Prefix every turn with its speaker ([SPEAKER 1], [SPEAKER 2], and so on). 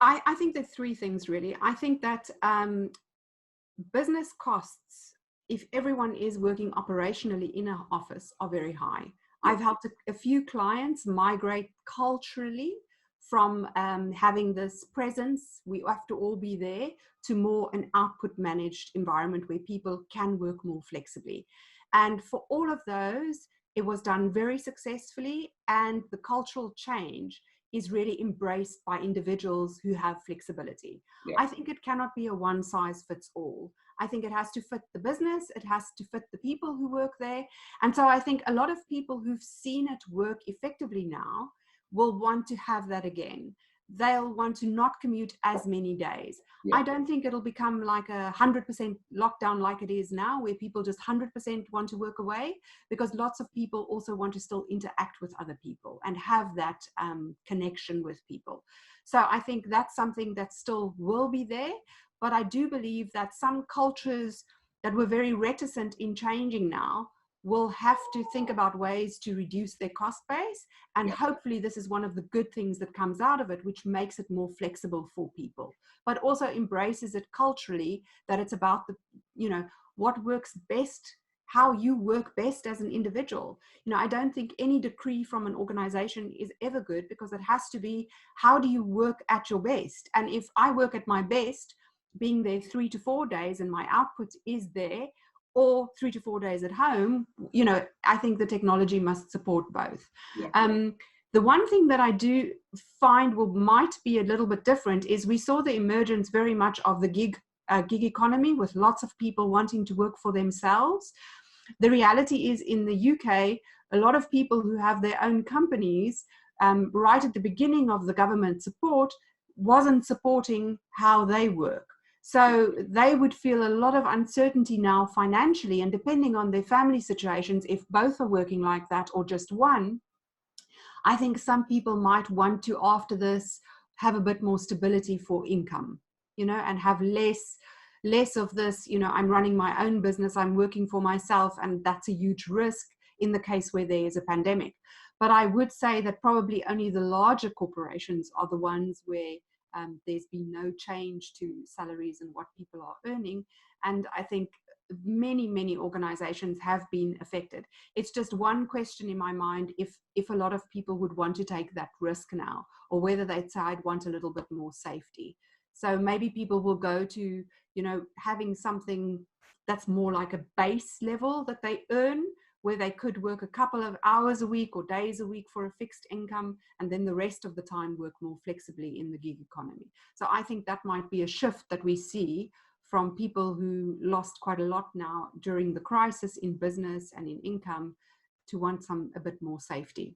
[SPEAKER 1] I think there's three things really. I think that business costs, if everyone is working operationally in an office, are very high. I've helped a few clients migrate culturally from having this presence, we have to all be there, to more an output managed environment where people can work more flexibly. And for all of those, it was done very successfully, and the cultural change is really embraced by individuals who have flexibility.
[SPEAKER 2] Yeah.
[SPEAKER 1] I think it cannot be a one size fits all. I think it has to fit the business, it has to fit the people who work there. And so I think a lot of people who've seen it work effectively now will want to have that again. They'll want to not commute as many days.
[SPEAKER 2] Yeah.
[SPEAKER 1] I don't think it'll become like 100% lockdown like it is now, where people just 100% want to work away, because lots of people also want to still interact with other people and have that connection with people. So I think that's something that still will be there. But I do believe that some cultures that were very reticent in changing now will have to think about ways to reduce their cost base. And hopefully this is one of the good things that comes out of it, which makes it more flexible for people, but also embraces it culturally, that it's about the, you know, what works best, how you work best as an individual. You know, I don't think any decree from an organization is ever good, because it has to be, how do you work at your best? And if I work at my best, being there 3 to 4 days and my output is there, or 3 to 4 days at home, you know, I think the technology must support both. The one thing that I do find might be a little bit different is we saw the emergence very much of the gig economy, with lots of people wanting to work for themselves. The reality is, in the UK, a lot of people who have their own companies, right at the beginning of the government support, wasn't supporting how they work. So they would feel a lot of uncertainty now financially, and depending on their family situations, if both are working like that or just one, I think some people might want to, after this, have a bit more stability for income, you know, and have less of this, you know, I'm running my own business, I'm working for myself, and that's a huge risk in the case where there is a pandemic. But I would say that probably only the larger corporations are the ones where there's been no change to salaries and what people are earning. And I think many organizations have been affected. It's just one question in my mind, if a lot of people would want to take that risk now, or whether they'd say, I'd want a little bit more safety. So maybe people will go to, you know, having something that's more like a base level that they earn, where they could work a couple of hours a week or days a week for a fixed income, and then the rest of the time work more flexibly in the gig economy. So I think that might be a shift that we see from people who lost quite a lot now during the crisis in business and in income, to want a bit more safety.